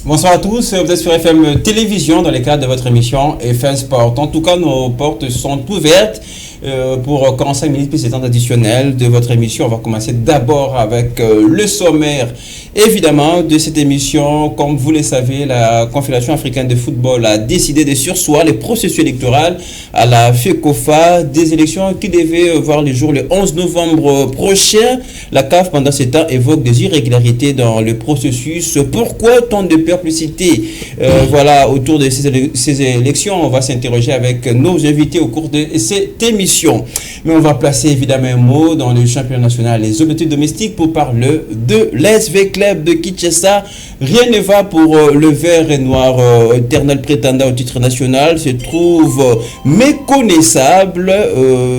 Bonsoir à tous, vous êtes sur FM Télévision dans le cadre de votre émission FM Sport. En tout cas, nos portes sont ouvertes pour 45 minutes plus les temps additionnels de votre émission. On va commencer d'abord avec le sommaire, évidemment, de cette émission. Comme vous le savez, la Confédération africaine de football a décidé de surseoir les processus électoraux à la FECOFA, des élections qui devaient voir le jour le 11 novembre prochain. La CAF, pendant ce temps, évoque des irrégularités dans le processus. Pourquoi tant de perplexité voilà, autour de ces élections? On va s'interroger avec nos invités au cours de cette émission. Mais on va placer évidemment un mot dans le championnat national, les objectifs domestiques, pour parler de l'SV Club de Kinshasa. Rien ne va pour le vert et noir, éternel prétendant au titre national, se trouve méconnaissable,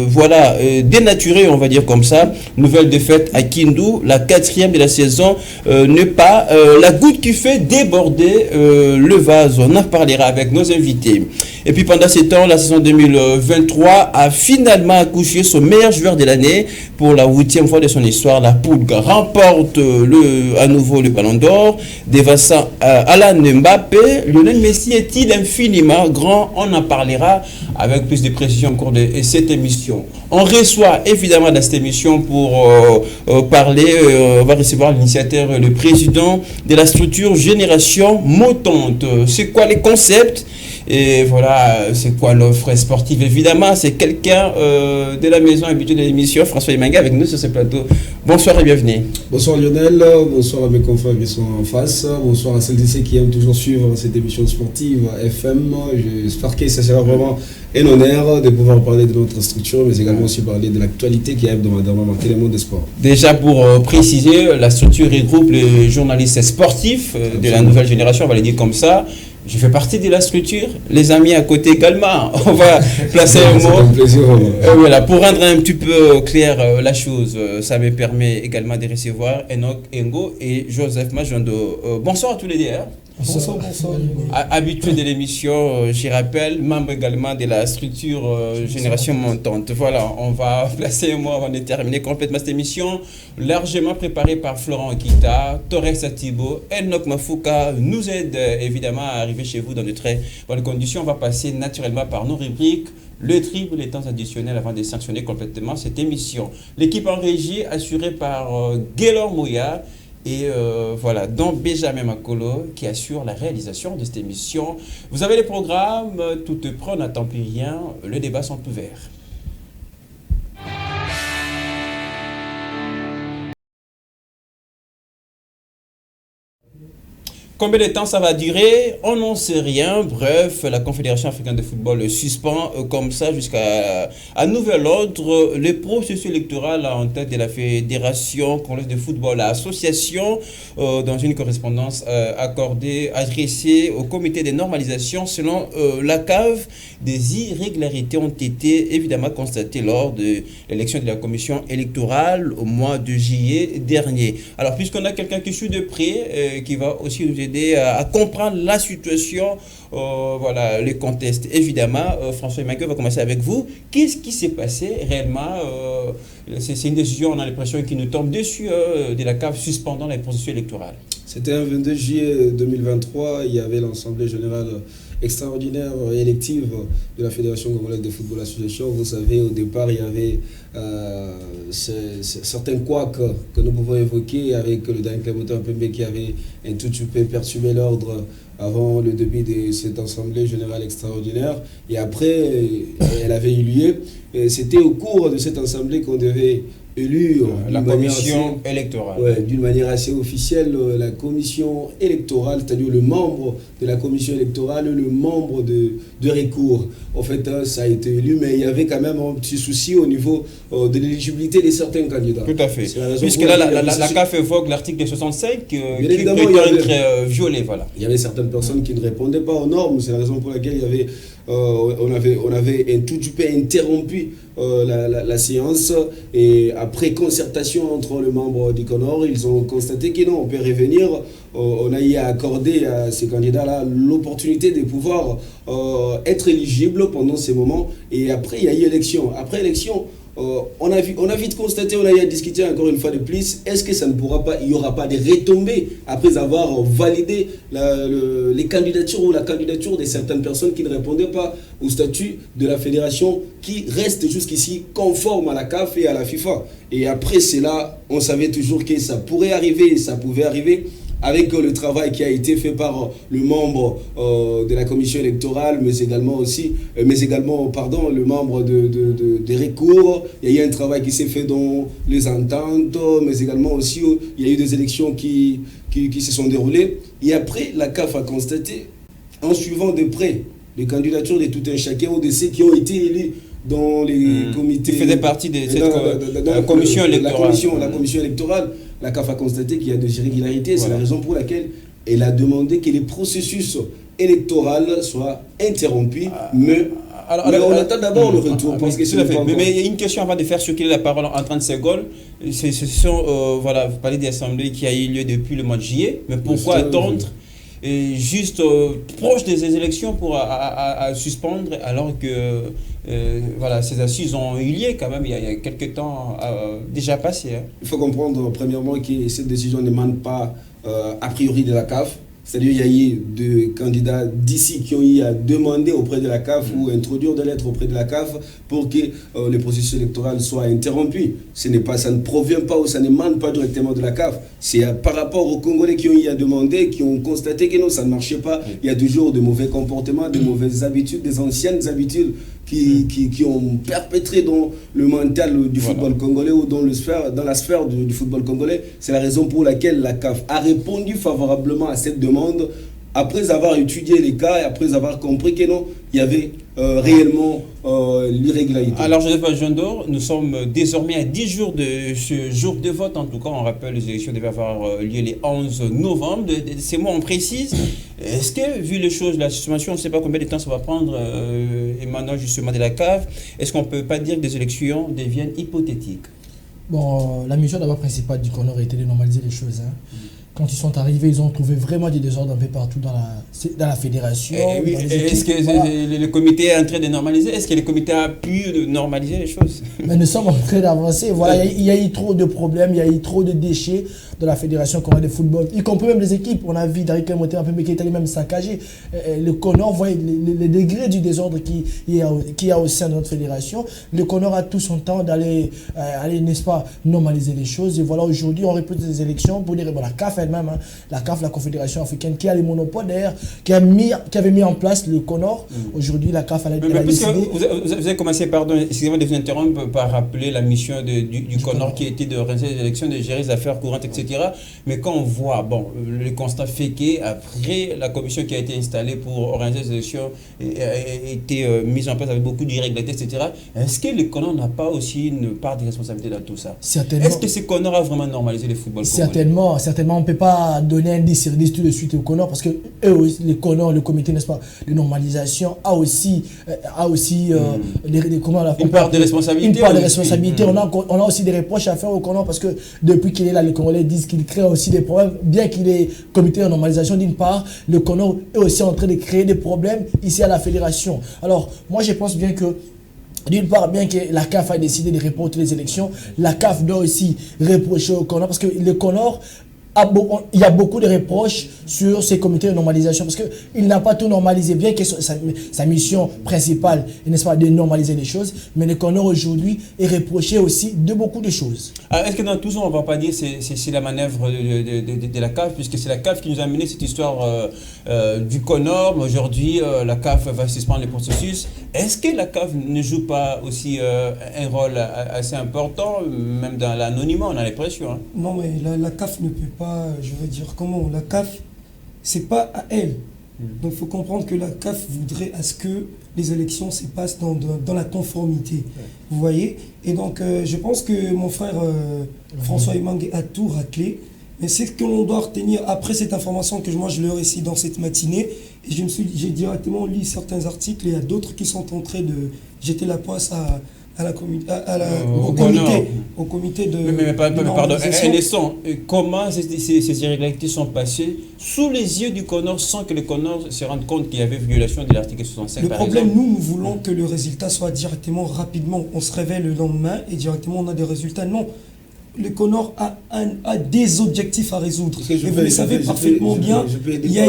voilà, dénaturé, on va dire comme ça. Nouvelle défaite à Kindu, la 4e de la saison, n'est pas la goutte qui fait déborder le vase. On en parlera avec nos invités. Et puis pendant ce temps, la saison 2023 a finalement accouché son meilleur joueur de l'année. Pour la 8e fois de son histoire, la Poudre remporte à nouveau le Ballon d'Or, dévassant Alan Mbappé. Lionel Messi est-il infiniment grand? On en parlera avec plus de précision au cours de cette émission. On reçoit évidemment dans cette émission pour parler, on va recevoir l'initiateur, le président de la structure Génération Montante. C'est quoi les concepts? Et voilà, c'est quoi l'offre sportive? Évidemment, c'est quelqu'un de la maison habituée de l'émission, François Emanga, avec nous sur ce plateau. Bonsoir et bienvenue. Bonsoir Lionel, bonsoir à mes confrères qui sont en face, bonsoir à celles et ceux qui aiment toujours suivre cette émission sportive FM. J'espère que ça sera vraiment un honneur de pouvoir parler de notre structure, mais également aussi parler de l'actualité qui est hebdomadairement marquée dans le monde des sports. Déjà pour préciser, la structure regroupe les journalistes sportifs de la nouvelle génération, on va les dire comme ça. Je fais partie de la structure, les amis à côté également. On va placer un mot. C'est un plaisir. Voilà, pour rendre un petit peu clair la chose, ça me permet également de recevoir Enoch Engo et Joseph Majondo. Bonsoir à tous les deux. Bonsoir. Habitué de l'émission, je rappelle, membre également de la structure Génération Montante. Voilà, on va placer un mot avant de terminer complètement cette émission, largement préparée par Florent Kita, Torres Atibo, Enoch Mafouka nous aide évidemment à arriver chez vous dans de très bonnes conditions. On va passer naturellement par nos rubriques. Le triple, les temps additionnels avant de sanctionner complètement cette émission. L'équipe en régie assurée par Gaylor Moya. Et voilà, donc Benjamin Makolo qui assure la réalisation de cette émission. Vous avez les programmes, tout est prêt, on n'attend plus rien, le débat sont ouverts. Combien de temps ça va durer? On n'en sait rien. Bref, la Confédération africaine de football suspend comme ça jusqu'à nouvel ordre le processus électoral en tête de la Fédération congolaise de football, l'association, dans une correspondance adressée au comité de normalisation. Selon la CAF, des irrégularités ont été évidemment constatées lors de l'élection de la commission électorale au mois de juillet dernier. Alors, puisqu'on a quelqu'un qui suit de près, qui va aussi nous aider à comprendre la situation, voilà, le contexte. Évidemment, François Emmanuel va commencer avec vous. Qu'est-ce qui s'est passé réellement? C'est une décision, on a l'impression, qui nous tombe dessus de la CAF suspendant les processus électoraux. C'était un 22 juillet 2023, il y avait l'Assemblée générale extraordinaire élective de la Fédération congolaise de football association. Vous savez, au départ, il y avait certains couacs que nous pouvons évoquer avec le dernier Clémentin Pembe qui avait un tout petit peu perturbé l'ordre avant le début de cette Assemblée générale extraordinaire. Et après, elle avait eu lieu. C'était au cours de cette Assemblée qu'on devait élire la commission électorale. Ouais, d'une manière assez officielle, la commission électorale, c'est-à-dire le membre de la commission électorale, le membre de recours. En fait, ça a été élu, mais il y avait quand même un petit souci au niveau de l'éligibilité de certains candidats. Tout à fait. Puisque là, la CAF évoque l'article 65 qui peut être violé. Voilà. Il y avait certaines personnes qui ne répondaient pas aux normes. C'est la raison pour laquelle il y avait, on avait un tout petit peu interrompu la séance, et après concertation entre les membres du CONOR, ils ont constaté que non, on peut revenir. On a y accordé à ces candidats-là l'opportunité de pouvoir être éligibles pendant ces moments, et après il y a eu élection. Après élection, on a vite constaté, on a eu à discuter encore une fois de plus, est-ce que ça ne pourra pas, il n'y aura pas des retombées après avoir validé les candidatures ou la candidature de certaines personnes qui ne répondaient pas au statut de la fédération, qui reste jusqu'ici conforme à la CAF et à la FIFA. Et après cela, on savait toujours que ça pourrait arriver, ça pouvait arriver, avec le travail qui a été fait par le membre de la commission électorale, mais également le membre des recours. Il y a eu un travail qui s'est fait dans les ententes, mais également aussi il y a eu des élections qui se sont déroulées. Et après, la CAF a constaté, en suivant de près les candidatures de tout un chacun ou de ceux qui ont été élus dans les comités. Qui faisaient partie de cette commission électorale. La commission électorale. La CAF a constaté qu'il y a des irrégularités. C'est la raison pour laquelle elle a demandé que les processus électoraux soient interrompus. Mais on attend d'abord le retour. Mais il y a une question avant de faire circuler la parole en 30 secondes. Ce sont, vous parlez des assemblées qui a eu lieu depuis le mois de juillet. Mais pourquoi attendre juste proche des élections pour suspendre alors que ces assises ont eu lieu quand même il y a quelques temps déjà passé. Il faut comprendre premièrement que cette décision n'émane pas a priori de la CAF. C'est-à-dire qu'il y a eu des candidats d'ici qui ont eu à demander auprès de la CAF ou introduire des lettres auprès de la CAF pour que le processus électoral soit interrompu. Ça ne provient pas ou ça n'émane pas directement de la CAF. C'est par rapport aux Congolais qui ont eu à demander, qui ont constaté que non, ça ne marchait pas. Il y a toujours de mauvais comportements, de mauvaises habitudes, des anciennes habitudes qui ont perpétré dans le mental du football congolais ou dans la sphère du football congolais. C'est la raison pour laquelle la CAF a répondu favorablement à cette demande après avoir étudié les cas et après avoir compris que non, il y avait réellement l'irrégularité. Alors, Joseph Jondor, nous sommes désormais à 10 jours de ce jour de vote. En tout cas, on rappelle, les élections devaient avoir lieu les 11 novembre. De ces mois, on précise. Est-ce que, vu les choses, la situation, on ne sait pas combien de temps ça va prendre, émanant justement de la CAF, est-ce qu'on ne peut pas dire que des élections deviennent hypothétiques? Bon, la mission d'abord principale du CONOR était de normaliser les choses. Quand ils sont arrivés, ils ont trouvé vraiment des désordres un peu partout dans la fédération. Est-ce que le comité est en train de normaliser? Est-ce que le comité a pu normaliser les choses? Mais nous sommes en train d'avancer. Voilà, il y a eu trop de problèmes, il y a eu trop de déchets dans la fédération congolaise de football, y compris même les équipes. On a vu Dari Kemote un peu, mais qui était même saccagé. Le CONOR voit les degrés du désordre qu'il y a au sein de notre fédération. Le CONOR a tout son temps d'aller, n'est-ce pas, normaliser les choses. Et voilà, aujourd'hui, on repose des élections pour dire, bon, la CAF elle-même, la CAF, la Confédération africaine, qui a les monopoles d'ailleurs, qui avait mis en place le CONOR. Aujourd'hui, la CAF, elle a décidé. Vous avez commencé, pardon, excusez-moi de vous interrompre, par rappeler la mission du CONOR qui était de organiser les élections, de gérer les affaires courantes, etc. Mais quand on voit, le constat fait qu'après la commission qui a été installée pour organiser les élections a été mise en place avec beaucoup d'irrégularités, etc. Est-ce que le CONOR n'a pas aussi une part de responsabilité dans tout ça? Certainement. Est-ce que ce CONOR a vraiment normalisé le football congolais? Certainement, on ne peut pas donner un 10 sur 10 tout de suite au CONOR parce que eux aussi, le CONOR, le comité, n'est-ce pas, de normalisation a aussi une part de responsabilité. On a aussi des reproches à faire au CONOR parce que depuis qu'il est là, les Congolais disent qu'il crée aussi des problèmes. Bien qu'il est comité de normalisation d'une part, le CONOR est aussi en train de créer des problèmes ici à la fédération. Alors, moi je pense bien que d'une part, bien que la CAF a décidé de reporter les élections, la CAF doit aussi reprocher au CONOR parce que le CONOR, il y a beaucoup de reproches sur ces comités de normalisation parce qu'il n'a pas tout normalisé, bien que sa mission principale est, n'est-ce pas, de normaliser les choses, mais le CONOR aujourd'hui est reproché aussi de beaucoup de choses. Alors, est-ce que dans tout ça, on ne va pas dire que c'est la manœuvre de la CAF, puisque c'est la CAF qui nous a amené cette histoire du CONOR, mais aujourd'hui, la CAF va suspendre les processus. Est-ce que la CAF ne joue pas aussi un rôle assez important, même dans l'anonymat, on a l'impression? Non, mais la CAF ne peut pas, je veux dire, comment la CAF, c'est pas à elle. Donc il faut comprendre que la CAF voudrait à ce que les élections se passent dans la conformité. Vous voyez? Et donc je pense que mon frère François Emangue a tout raclé. Mais c'est ce que l'on doit retenir après cette information que moi je le récite dans cette matinée. Et j'ai directement lu certains articles et il y a d'autres qui sont en train de jeter la poisse au comité de. Pardon, un instant. Comment ces irrégularités sont passées sous les yeux du CONOR sans que le CONOR se rende compte qu'il y avait violation de l'article 65 Le par problème, exemple. nous voulons que le résultat soit directement, rapidement. On se réveille le lendemain et directement on a des résultats. Non. Le CONOR a des objectifs à résoudre. Et vous le savez parfaitement bien, il y a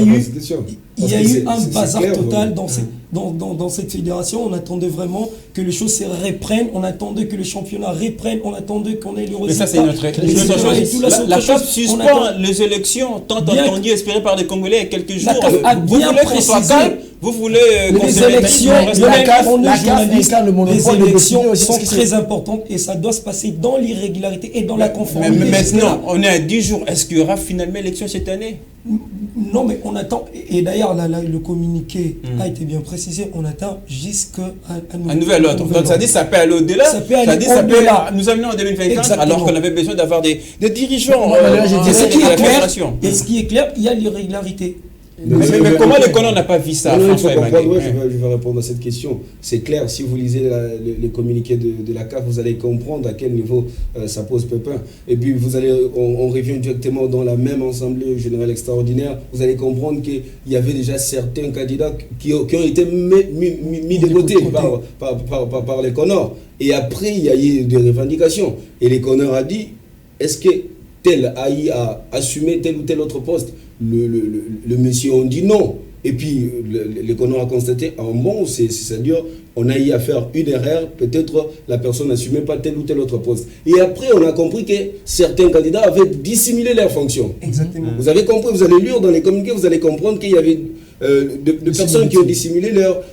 eu un bazar total dans cette fédération. On attendait vraiment que les choses se reprennent, on attendait que le championnat reprenne, on attendait qu'on ait le résultat. Mais ça, c'est une autre chose. La CAF suspend les élections tant attendues, espérées par les Congolais il y a quelques jours. Vous voulez qu'on soit calme, vous voulez les élections, la CAF incarne le monopole de élections sont très importantes et ça doit se passer dans l'irrégularité et dans la conformité. Mais maintenant, on est à 10 jours. Est-ce qu'il y aura finalement élection cette année? Non, mais on attend. Et d'ailleurs, le communiqué a été bien précisé. On attend jusqu'à un nouvel ordre. Donc, ça dit ça peut aller au-delà. Ça peut aller au-delà. Nous amenons en 2024 alors qu'on avait besoin d'avoir des dirigeants. Et ce qui est clair, il y a l'irrégularité. Mais comment le CONOR n'a pas vu ça? Je vais répondre à cette question. C'est clair, si vous lisez les communiqués de la CAF, vous allez comprendre à quel niveau ça pose pépin. Et puis, on revient directement dans la même assemblée générale extraordinaire, vous allez comprendre qu'il y avait déjà certains candidats qui ont été mis de côté par les CONOR. Et après, il y a eu des revendications. Et les CONOR a dit, est-ce que tel a assumé tel ou tel autre poste? Le monsieur on dit non. Et puis le CONOR a constaté c'est-à-dire on a eu à faire une erreur, peut-être la personne n'assumait pas tel ou tel autre poste. Et après on a compris que certains candidats avaient dissimulé leurs fonctions. Exactement. Vous avez compris, vous allez lire dans les communiqués, vous allez comprendre qu'il y avait de personnes qui ont dissimulé leur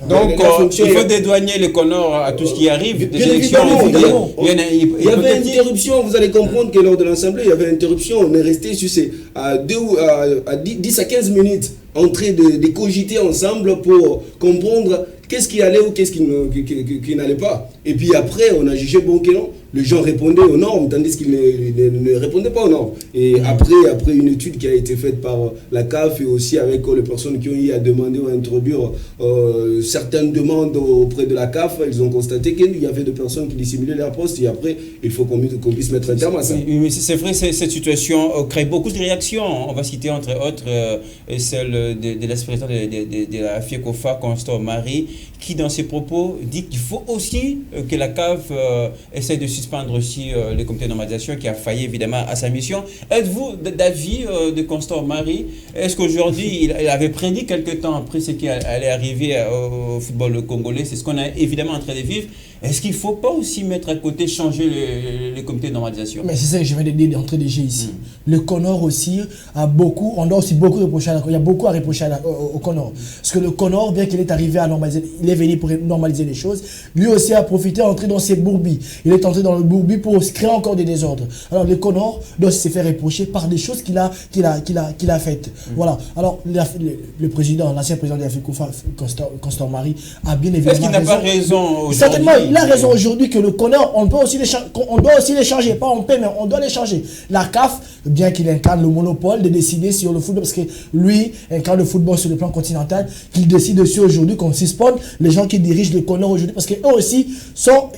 fonction. Il faut dédouaner le CONOR à tout ce qui arrive. Il y avait une interruption, vous allez comprendre que lors de l'Assemblée, il y avait une interruption. On est resté sur à 10 à 15 minutes en train de cogiter ensemble pour comprendre qu'est-ce qui allait ou qu'est-ce qui n'allait pas. Et puis après, on a jugé bon que non. Les gens répondaient aux normes, tandis qu'ils ne répondaient pas aux normes. Et après une étude qui a été faite par la CAF et aussi avec les personnes qui ont eu à demander ou à introduire certaines demandes auprès de la CAF, ils ont constaté qu'il y avait des personnes qui dissimulaient leur poste. Et après, il faut qu'on puisse mettre un terme à ça. Mais c'est vrai, cette situation crée beaucoup de réactions. On va citer entre autres celle de l'ex-président de la FIECOFA, Constant Marie, qui dans ses propos dit qu'il faut aussi que la CAF essaye de suspendre aussi le comité de normalisation qui a failli évidemment à sa mission. Êtes-vous d'avis de Constant Marie? Est-ce qu'aujourd'hui, il avait prédit quelque temps après ce qui allait arriver au football congolais? C'est ce qu'on est évidemment en train de vivre. Est-ce qu'il ne faut pas aussi mettre à côté, changer le comité de normalisation? Mais c'est ça que je viens de dire d'entrée de jeu ici. Le CONOR aussi on doit aussi beaucoup reprocher il y a beaucoup à reprocher au CONOR. Parce que le CONOR, bien qu'il est arrivé à normaliser, il est venu pour normaliser les choses, lui aussi a profité, entré dans ses bourbies. Il est entré dans le bourbier pour créer encore des désordres. Alors le CONOR doit se faire reprocher par des choses qu'il a faites. Voilà. Alors le président, l'ancien président de la FICOFA, Constant Marie, a bien évidemment Est-ce qu'il n'a pas raison aujourd'hui? Certainement, il a raison aujourd'hui que le CONOR, on doit aussi les changer. Pas on paie, mais on doit les changer. La CAF, bien qu'il incarne le monopole de décider sur le football, parce que lui incarne le football sur le plan continental, qu'il décide aussi aujourd'hui qu'on suspende les gens qui dirigent le CONOR aujourd'hui, parce qu'eux aussi ont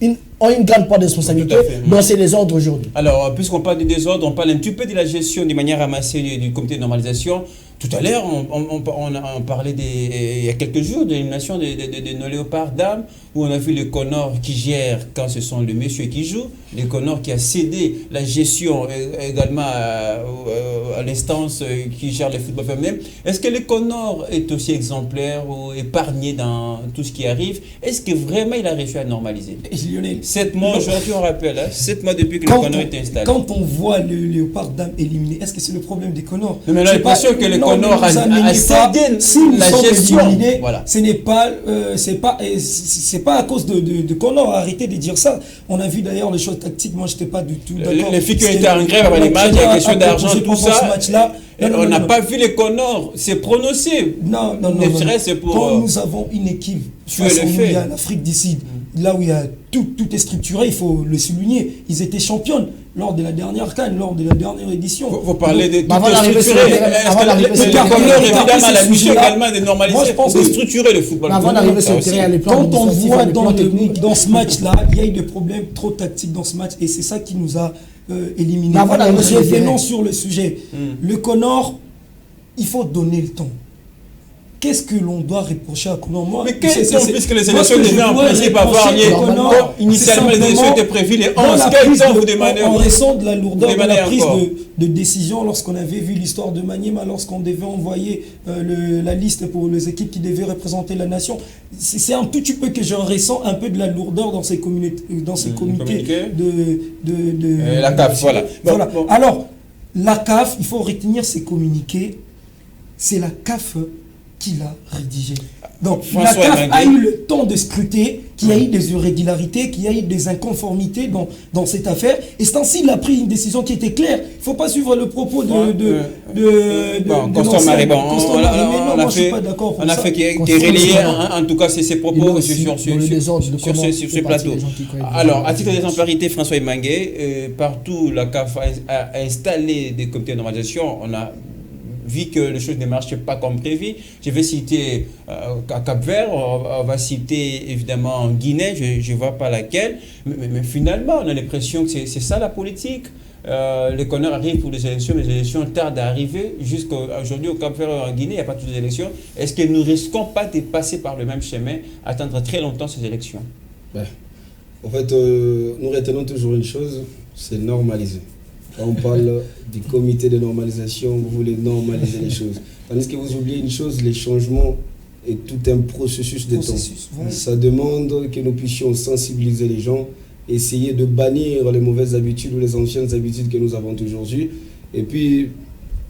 une grande part de responsabilité dans ces désordres aujourd'hui. Alors, puisqu'on parle des désordres, on parle un petit peu de la gestion de manière ramassée du comité de normalisation. Tout à l'heure, on parlait il y a quelques jours de l'élimination de nos léopards dames, où on a vu le CONOR qui gère quand ce sont les messieurs qui jouent, le CONOR qui a cédé la gestion également à l'instance qui gère le football féminin. Est-ce que le CONOR est aussi exemplaire ou épargné dans tout ce qui arrive? Est-ce que vraiment il a réussi à normaliser? 7 mois aujourd'hui, on rappelle, 7 mois depuis que le CONOR est installé. Quand on voit le léopard dame éliminé, est-ce que c'est le problème des CONOR? Mais on a l'impression que le CONOR a cédé la gestion. Voilà. Ce n'est pas, c'est pas à cause de CONOR. Arrêtez de dire ça. On a vu d'ailleurs les choses tactiques. Moi, je n'étais pas du tout d'accord. Les filles qui ont été en grève avec les matchs, il y a question d'argent, tout ça. Ce match-là, On n'a pas vu les Conors se prononcer. Non. Quand nous avons une équipe face à nous, il y a l'Afrique d'ici, là où il y a tout est structuré, il faut le souligner. Ils étaient championnes lors de la dernière CAN, lors de la dernière édition. Vous parlez de avant d'arriver sur le terrain, évidemment, la mission également de normaliser, de structurer le football. Avant d'arriver sur le terrain, quand on voit dans ce match-là, il y a eu des problèmes trop tactiques dans ce match et c'est ça qui nous a éliminés. Je revenons sur le sujet. Le Conor, il faut donner le temps. Qu'est-ce que l'on doit reprocher à Conor? Moi, mais quel temps, puisque les élections devaient en principe avoir lieu, initialement les élections étaient prévues les 11, quel temps vous demandez? On ressent de la lourdeur de la prise de décision lorsqu'on avait vu l'histoire de Maniema, lorsqu'on devait envoyer la liste pour les équipes qui devaient représenter la nation. C'est un tout petit peu que je ressens un peu de la lourdeur dans ces comités de la CAF, voilà. Bon. Alors, la CAF, il faut retenir ces communiqués, c'est la CAF qui l'a rédigé. Donc, la CAF a eu le temps de scruter, qu'il y a eu des irrégularités, qu'il y a eu des inconformités dans cette affaire. Et c'est ainsi qu'il a pris une décision qui était claire. Il ne faut pas suivre le propos Constant Marie. Moi, je ne suis pas d'accord. On a fait qui relayer, en tout cas, ces propos sur ce plateau. Alors, à titre d'exemplarité, François Emangué, partout, la CAF a installé des comités de normalisation. On a vu que les choses ne marchaient pas comme prévu. Je vais citer à Cap-Vert, on va citer évidemment Guinée, je ne vois pas laquelle, mais finalement on a l'impression que c'est ça la politique. Les Conors arrivent pour les élections tardent à arriver. Jusqu'à aujourd'hui au Cap-Vert en Guinée, il n'y a pas toutes les élections. Est-ce que nous ne risquons pas de passer par le même chemin, attendre très longtemps ces élections? En fait, nous retenons toujours une chose, c'est normaliser. Quand on parle du comité de normalisation, vous voulez normaliser les choses. Tandis que vous oubliez une chose, les changements est tout un processus de temps. Ouais. Ça demande que nous puissions sensibiliser les gens, essayer de bannir les mauvaises habitudes ou les anciennes habitudes que nous avons aujourd'hui. Et puis,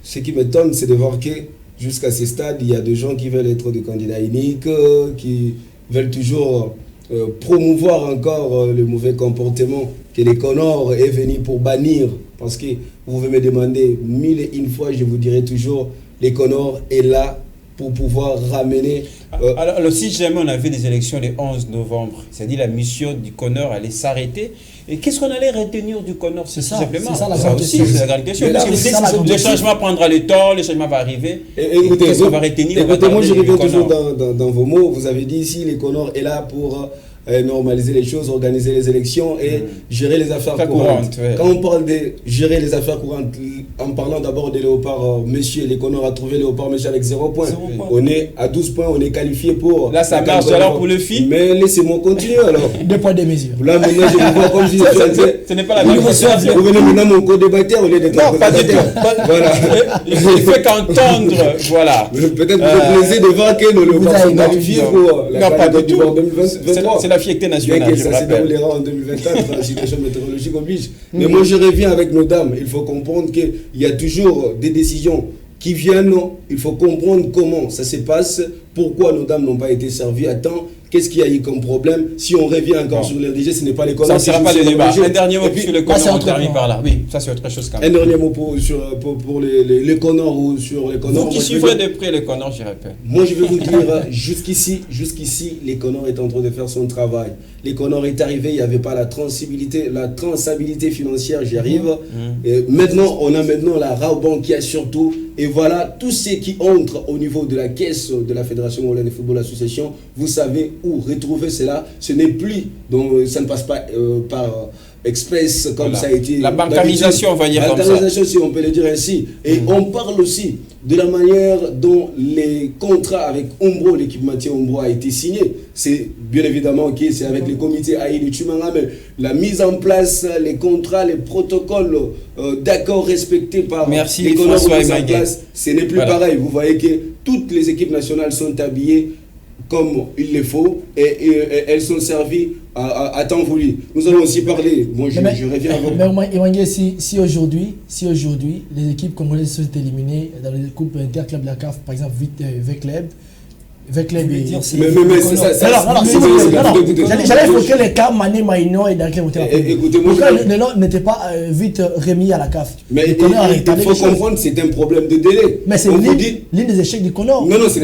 ce qui m'étonne, c'est de voir que jusqu'à ce stade, il y a des gens qui veulent être des candidats uniques, qui veulent toujours promouvoir encore le mauvais comportement que les Conors est venu pour bannir. Parce que vous pouvez me demander 1001 fois, je vous dirai toujours, les Conors est là pour pouvoir ramener... Alors, si jamais on avait des élections le 11 novembre, c'est-à-dire la mission du Conor allait s'arrêter, et qu'est-ce qu'on allait retenir du Conor? C'est ça, simplement. C'est ça la grande question. C'est la grande question. Le changement prendra le temps, le changement va arriver. Qu'est-ce qu'on va retenir? Écoutez, moi je reviens toujours dans vos mots. Vous avez dit ici, les Conor est là pour... normaliser les choses, organiser les élections et gérer les affaires courantes. Quand on parle de gérer les affaires courantes, en parlant d'abord de Léopard Monsieur, les Conors a trouvé Léopard Monsieur avec 0 points. On est à 12 points, on est qualifié pour... Là, ça marche alors pour le FI. Mais laissez-moi continuer alors. 2 points de mesure. Là, maintenant, je vous vois comme si... Ce n'est pas la même chose. Vous venez maintenant mon co-débatteur au lieu d'être... Non, pas du tout. Voilà. Il fait qu'entendre, voilà. Peut-être vous plaisez de voir que nos Léopards sont qualifiés pour la candidature du 2023. C'est la fierté nationale. Mais ça se déroulera en 2024, la situation météorologique oblige. Mais moi, je reviens avec nos dames. Il faut comprendre qu'il y a toujours des décisions qui viennent. Il faut comprendre comment ça se passe, pourquoi nos dames n'ont pas été servies à temps. Qu'est-ce qu'il y a eu comme problème? Si on revient encore sur les RDG, ce n'est pas les Conors. Ça ne sera pas le débat. Un dernier mot sur les Conors, on termine par là. Oui, ça c'est autre chose quand même. Un dernier mot pour les Conors ou sur les Conors. Vous qui suivrez de près les Conors, je répète. Moi je vais vous dire, jusqu'ici, les Conors est en train de faire son travail. Les Conors est arrivé, il n'y avait pas la traçabilité financière, j'y arrive. Et maintenant, on a la Rabobank qui a surtout. Et voilà, tous ceux qui entrent au niveau de la caisse de la Fédération Congolaise de Football Association, vous savez où retrouver cela. Ce n'est plus, donc ça ne passe pas par express comme ça a été. La bancarisation, on va dire comme ça. La bancarisation, si on peut le dire ainsi. Et on parle aussi de la manière dont les contrats avec Umbro, l'équipementier Umbro a été signé. C'est bien évidemment que c'est avec les comités AI de Tumanga, mais la mise en place, les contrats, les protocoles d'accords respectés par les François Emangué. Ce n'est plus pareil. Vous voyez que toutes les équipes nationales sont habillées comme il le faut et elles sont servies à temps voulu. Nous allons aussi parler, moi je reviens à vous. Mais si aujourd'hui les équipes congolaises sont éliminées dans les coupes interclubs de la CAF, par exemple 8 clubs, Avec les voulez billes. dire, c'est- Mais c'est ça. J'allais évoquer les cas Mané Maïno et Dakleb Motema Pembe. Écoutez-moi, Pourquoi le nom n'était pas vite remis à la CAF? mais Le Conor a il retardé faut les choses. comprendre, c'est un problème de délai. Mais c'est On vous dit- l'une des échecs du Conor. Non, ce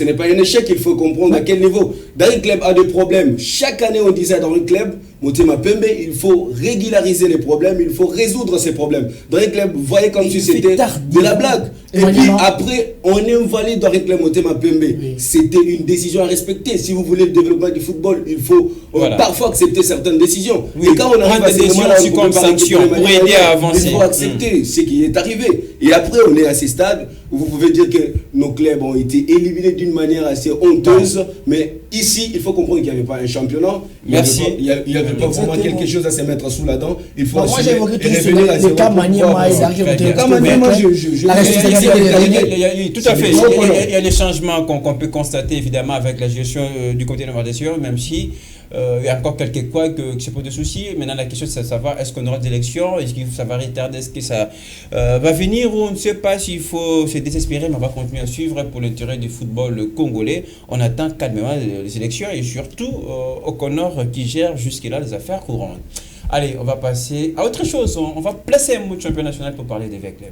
n'est pas un échec, il faut comprendre à quel niveau. Dans un club a des problèmes. Chaque année, on disait dans un club, Motema Pembe, il faut régulariser les problèmes, il faut résoudre ces problèmes. Dans un club, vous voyez comme si c'était de la blague. Et puis après, on invalide dans un club Motema Pembe. C'était une décision à respecter. Si vous voulez le développement du football, il faut parfois accepter certaines décisions. Oui, Et quand on arrive à ces moments-là, aussi comme sanction pour aider à avancer. Il faut accepter ce qui est arrivé. Et après, on est à ces stades où vous pouvez dire que nos clubs ont été éliminés d'une manière assez honteuse. Mais ici, il faut comprendre qu'il n'y avait pas un championnat. Merci. Il n'y avait pas vraiment quelque chose à se mettre sous la dent. Il faut Moi, j'ai assumer évoqué et tout revenir à le zéro cas pour Mané pouvoir Maï, voir. Dakleb Le cas Motema Mané, moi, Pembe. je- La responsabilité est réglée. Tout à fait. C'est bon, Il y a des changements qu'on peut constater évidemment avec la gestion du comité d'investigation, même si il y a encore quelques quoi qui se posent des soucis. Maintenant, la question c'est de savoir est-ce qu'on aura des élections, est-ce que ça va retarder, est-ce que ça va venir ou on ne sait pas s'il faut se désespérer, mais on va continuer à suivre pour l'intérêt du football congolais. On attend calmement les élections et surtout au Conor qui gère jusque-là les affaires courantes. Allez, on va passer à autre chose. On va placer un mot de champion national pour parler des clubs.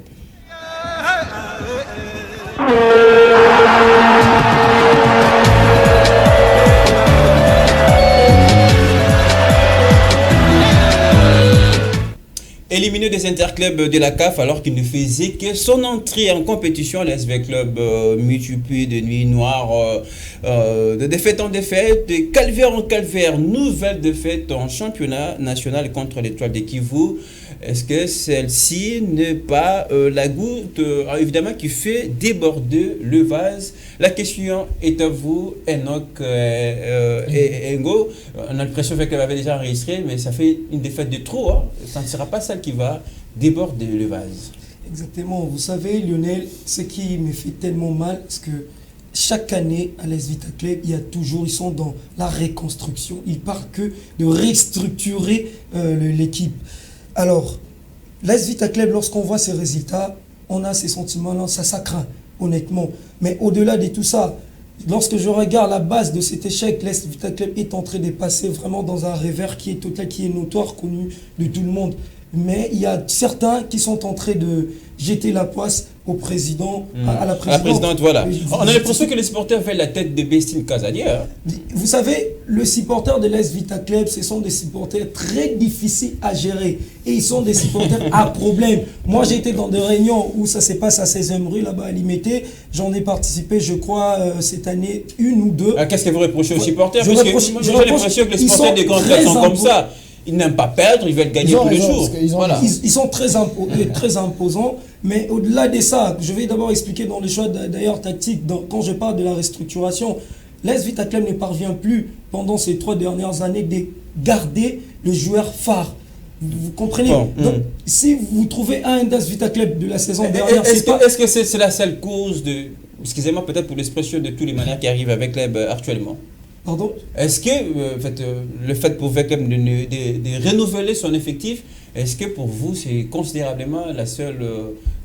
Éliminé des interclubs de la CAF alors qu'il ne faisait que son entrée en compétition, l'SV Club multiplie de nuits noires, de défaite en défaite, de calvaire en calvaire, nouvelle défaite en championnat national contre l'Étoile de Kivu. Est-ce que celle-ci n'est pas la goutte, évidemment, qui fait déborder le vase? La question est à vous, Enoch et Ngo. On a l'impression qu'elle avait déjà enregistré, mais ça fait une défaite de trop. Hein. Ça ne sera pas celle qui va déborder le vase. Exactement. Vous savez, Lionel, ce qui me fait tellement mal, c'est que chaque année, à l'AS Vita Club, ils sont dans la reconstruction. Ils parlent que de restructurer l'équipe. Alors, l'AS Vita Club, lorsqu'on voit ces résultats, on a ces sentiments-là, ça craint, honnêtement. Mais au-delà de tout ça, lorsque je regarde la base de cet échec, l'AS Vita Club est en train de passer vraiment dans un revers qui est total, qui est notoire, connu de tout le monde. Mais il y a certains qui sont en train de jeter la poisse au président, à la présidente. La présidente, voilà. On a l'impression que les supporters veulent la tête de Bestine Casadier. Vous savez, le supporter de l'AS Vita Club, ce sont des supporters très difficiles à gérer. Et ils sont des supporters à problème. Moi, j'ai été dans des réunions où ça se passe à 16e rue, là-bas à Limité. J'en ai participé, je crois, cette année, une ou deux. Qu'est-ce que vous reprochez aux supporters? J'ai l'impression que les supporters des grands clubs sont comme ça. Ils n'aiment pas perdre, ils veulent gagner tous les jours. Ils sont très imposants, mais au-delà de ça, je vais d'abord expliquer dans les choix d'ailleurs tactiques, quand je parle de la restructuration, l'AS Vita Club ne parvient plus pendant ces 3 dernières années de garder le joueur phare. Vous comprenez? Donc, si vous trouvez un d'AS Vita Club de la saison dernière, est-ce que c'est la seule cause de, excusez-moi peut-être pour l'expression, de tous les manières qui arrivent avec club actuellement? Pardon? Est-ce que le fait pour Veclub de renouveler son effectif, est-ce que pour vous c'est considérablement la seule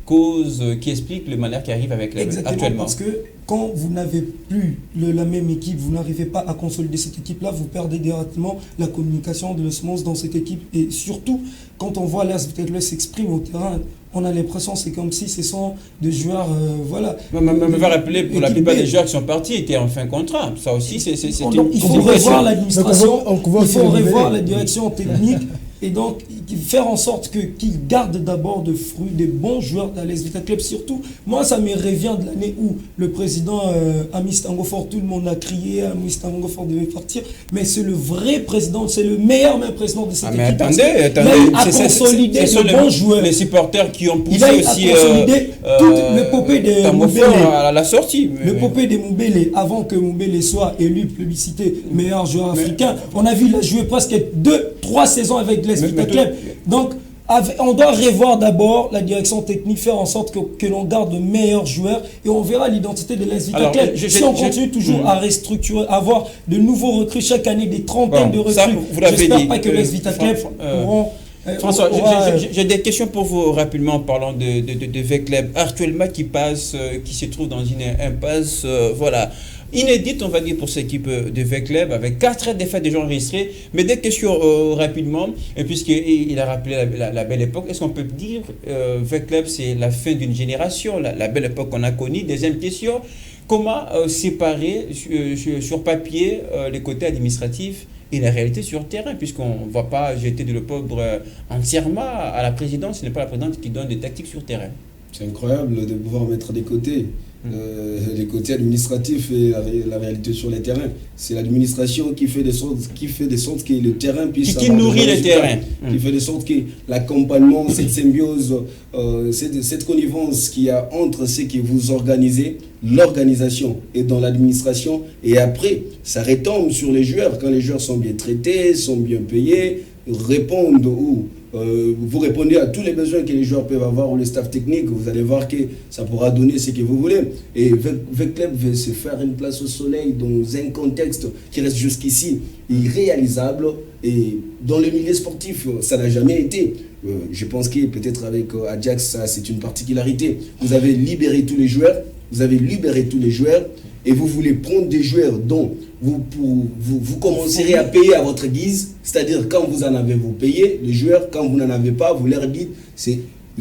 cause qui explique le manière qui arrive avec Exactement, actuellement? parce que quand vous n'avez plus la même équipe, vous n'arrivez pas à consolider cette équipe-là, vous perdez directement la communication de l'osmose dans cette équipe. Et surtout, quand on voit l'AS Vita Club s'exprime au terrain, on a l'impression c'est comme si ce sont des joueurs, voilà. Me va rappeler, pour la plupart des joueurs qui sont partis étaient en fin de contrat. Ça aussi, c'est il faut revoir l'administration, il faut revoir la direction technique. Et donc, faire en sorte qu'ils gardent d'abord de fruits, des bons joueurs de l'AS Vita Club. Surtout, moi, ça me revient de l'année où le président Amis Tangofor, tout le monde a crié, Amis Tangofor devait partir. Mais c'est le vrai président, c'est le meilleur même président de cette équipe. Mais attendez, il a consolidé les bons joueurs. Les supporters qui ont poussé aussi toute l'épopée de Moubele à la sortie. L'épopée de Moubele, avant que Moubele soit élu plébiscité meilleur joueur africain, on a vu il a joué presque 2-3 saisons avec l'AS Vita Club. Donc, on doit revoir d'abord la direction technique, faire en sorte que l'on garde de meilleurs joueurs et on verra l'identité de l'AS Vita Club. Si on continue toujours à restructurer, à avoir de nouveaux recrues chaque année, des trentaines de recrues, j'espère pas que l'AS Vita Club pourront... François, j'ai des questions pour vous rapidement en parlant de Veclub actuellement qui se trouve dans une impasse. Voilà. inédite, on va dire, pour cette équipe de V-Club, avec 4 défaites déjà enregistrées. Mais des questions rapidement, et puisqu'il a rappelé la belle époque, est-ce qu'on peut dire V-Club, c'est la fin d'une génération, la belle époque qu'on a connue? Deuxième question, comment séparer sur papier les côtés administratifs et la réalité sur terrain, puisqu'on ne va pas jeter de l'opprobre entièrement à la présidence, ce n'est pas la présidente qui donne des tactiques sur terrain. C'est incroyable de pouvoir mettre des côtés. Les côtés administratifs et la réalité sur les terrains. C'est l'administration qui fait de sorte que le terrain puisse qui nourrit le terrain. Qui fait de sorte que l'accompagnement, cette symbiose, cette connivence qu'il y a entre ce que vous organisez, l'organisation et dans l'administration, et après, ça retombe sur les joueurs. Quand les joueurs sont bien traités, sont bien payés, répondent ou vous répondez à tous les besoins que les joueurs peuvent avoir ou le staff technique, vous allez voir que ça pourra donner ce que vous voulez. Et V-Club veut se faire une place au soleil dans un contexte qui reste jusqu'ici irréalisable. Et dans le milieu sportif, ça n'a jamais été. Je pense que peut-être avec Ajax, ça c'est une particularité. Vous avez libéré tous les joueurs, et vous voulez prendre des joueurs dont vous commencerez à payer à votre guise, c'est-à-dire quand vous en avez, vous payez les joueurs, quand vous n'en avez pas, vous leur dites,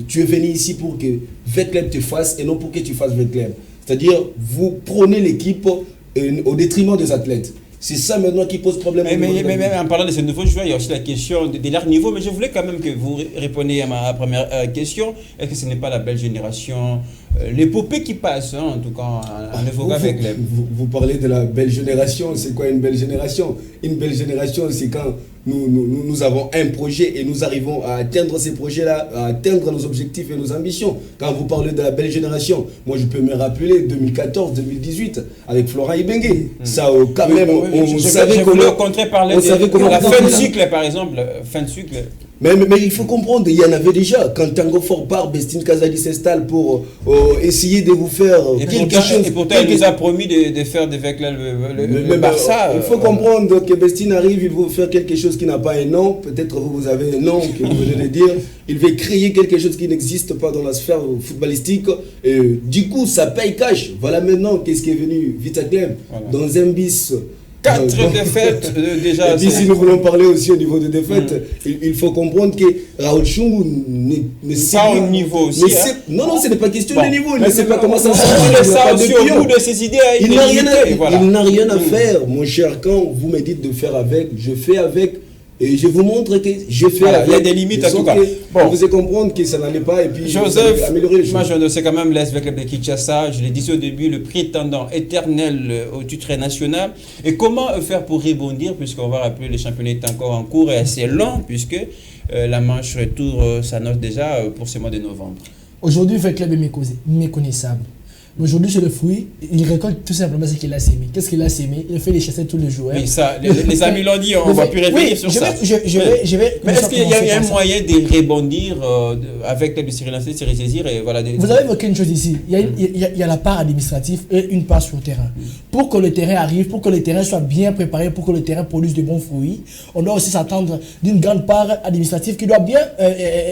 tu es venu ici pour que V-Club te fasse et non pour que tu fasses V-Club. C'est-à-dire, vous prenez l'équipe au détriment des athlètes. C'est ça maintenant qui pose problème. Mais en parlant de ces nouveaux joueurs, il y a aussi la question de leur niveau. Mais je voulais quand même que vous répondiez à ma première question. Est-ce que ce n'est pas la belle génération, l'épopée qui passe, hein, en tout cas, en évoquant avec les... Vous parlez de la belle génération. C'est quoi une belle génération? Une belle génération, c'est quand nous avons un projet et nous arrivons à atteindre ces projets-là, à atteindre nos objectifs et nos ambitions. Quand vous parlez de la belle génération, moi je peux me rappeler 2014-2018 avec Florent Ibenge. Ça, quand même, on savait comment... Au contraire, parler de la fin de cycle, par exemple, fin de cycle. Mais il faut comprendre, il y en avait déjà. Quand Tango Fort part, Bestine Kazadi s'installe pour essayer de vous faire... Et pourtant, il nous a promis de faire avec le Barça. Il faut comprendre que Bestine arrive, il veut faire quelque chose qui n'a pas un nom. Peut-être vous avez un nom que vous venez de dire. Il veut créer quelque chose qui n'existe pas dans la sphère footballistique. Et du coup, ça paye cash. Voilà maintenant qu'est-ce qui est venu Vita Club dans un bis... 4 défaites déjà. Et puis si nous voulons parler aussi au niveau des défaites, il faut comprendre que Raoul Chungu ne sait pas au niveau aussi. Non, ce n'est pas question de niveau. Il ne sait pas comment ça se passe. Il au bout de ses idées. Il n'a rien à faire, mon cher. Quand vous me dites de faire avec, je fais avec. Et je vous montre que je fais avec. Il y a des limites en tout cas. Bon. Vous allez comprendre que ça n'allait pas et puis Joseph, améliorer les choses. moi je sais quand même l'AS Club de Kinshasa, je l'ai dit au début, le prétendant éternel au titre national. Et comment faire pour rebondir, puisqu'on va rappeler le championnat est encore en cours et assez long, puisque la manche retour s'annonce déjà pour ce mois de novembre. Aujourd'hui, le club est méconnaissable. Aujourd'hui, c'est le fruit, il récolte tout simplement ce qu'il a sémé. Qu'est-ce qu'il a sémé? Il fait les chasser tous les joueurs. Oui, ça, les amis l'ont dit, on ne va plus revenir sur ça. Mais est-ce qu'il y a un moyen de rebondir avec le Cyrilancer, de se ressaisir et voilà. Vous avez évoqué une chose ici. Il y a la part administrative et une part sur le terrain. Pour que le terrain arrive, pour que le terrain soit bien préparé, pour que le terrain produise de bons fruits, on doit aussi s'attendre d'une grande part administrative qui doit bien